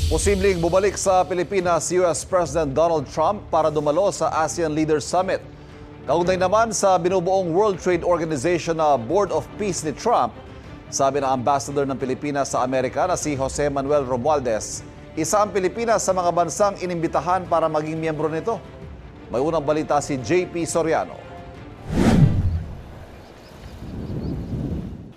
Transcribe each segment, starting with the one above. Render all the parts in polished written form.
Posibleng bumalik sa Pilipinas si US President Donald Trump para dumalo sa ASEAN Leaders Summit. Kaugnay naman sa binubuong World Trade Organization na Board of Peace ni Trump, sabi ng Ambassador ng Pilipinas sa Amerika na si Jose Manuel Romualdez, isa ang Pilipinas sa mga bansang inimbitahan para maging miyembro nito. May unang balita si JP Soriano.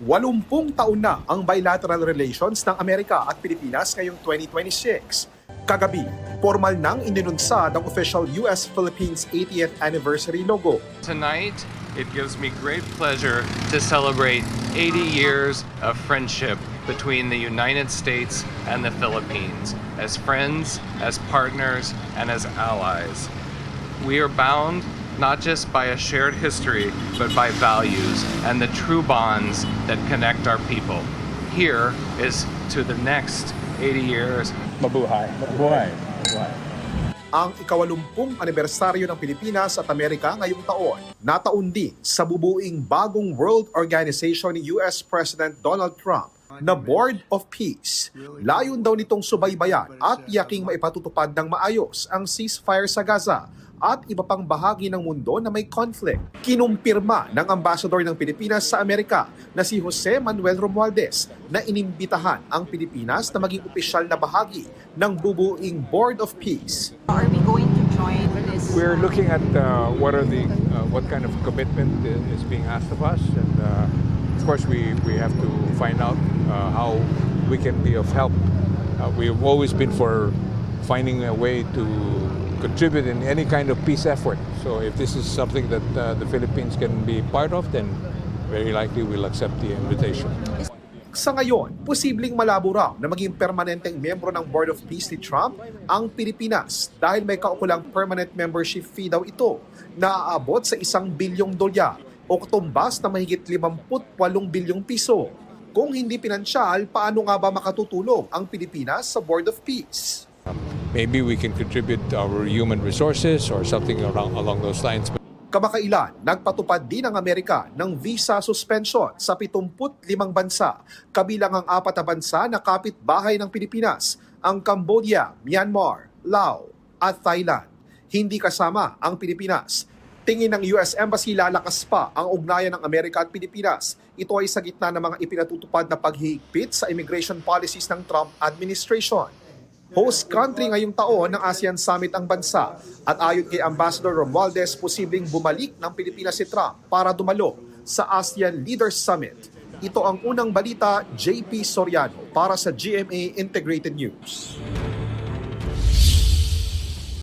80 taon na ang bilateral relations ng Amerika at Pilipinas ngayong 2026. Kagabi, formal nang inilunsad ang official US-Philippines 80th anniversary logo. Tonight, it gives me great pleasure to celebrate 80 years of friendship between the United States and the Philippines, as friends, as partners, and as allies. We are bound not just by a shared history, but by values and the true bonds that connect our people. Here is to the next 80 years. Mabuhay. Mabuhay. Mabuhay. Ang ika-80 anibersaryo ng Pilipinas at Amerika ngayong taon, nataon din sa bubuing bagong World Organization ni US President Donald Trump na Board of Peace. Layon daw nitong subaybayan at yaking maipatutupad ng maayos ang ceasefire sa Gaza at iba pang bahagi ng mundo na may conflict. Kinumpirma ng Ambassador ng Pilipinas sa Amerika na si Jose Manuel Romualdez na inimbitahan ang Pilipinas na maging opisyal na bahagi ng bubuing Board of Peace. Are we going to join this? We're looking at what kind of commitment is being asked of us, and of course we have to find out how we can be of help. We've always been for finding a way to contribute in any kind of peace effort. So if this is something that the Philippines can be part of, then very likely we'll accept the invitation. Sa ngayon, posibleng malabo raw na maging permanenteng miyembro ng Board of Peace ni Trump ang Pilipinas dahil may kaukulang permanent membership fee daw ito na aabot sa $1 bilyong o katumbas na mahigit 58 bilyong piso. Kung hindi pinansyal, paano nga ba makatutulong ang Pilipinas sa Board of Peace? Maybe we can contribute our human resources or something along those lines. Kamakailan, nagpatupad din ang Amerika ng visa suspension sa 75 bansa, kabilang ang 4 na bansa na kapitbahay ng Pilipinas, ang Cambodia, Myanmar, Laos at Thailand. Hindi kasama ang Pilipinas. Tingin ng US Embassy lalakas pa ang ugnayan ng Amerika at Pilipinas. Ito ay sa gitna ng mga ipinatutupad na paghihigpit sa immigration policies ng Trump administration. Host country ngayong taon ng ASEAN Summit ang bansa at ayon kay Ambassador Romualdez, posibleng bumalik ng Pilipinas si Trump para dumalo sa ASEAN Leaders Summit. Ito ang unang balita, JP Soriano para sa GMA Integrated News.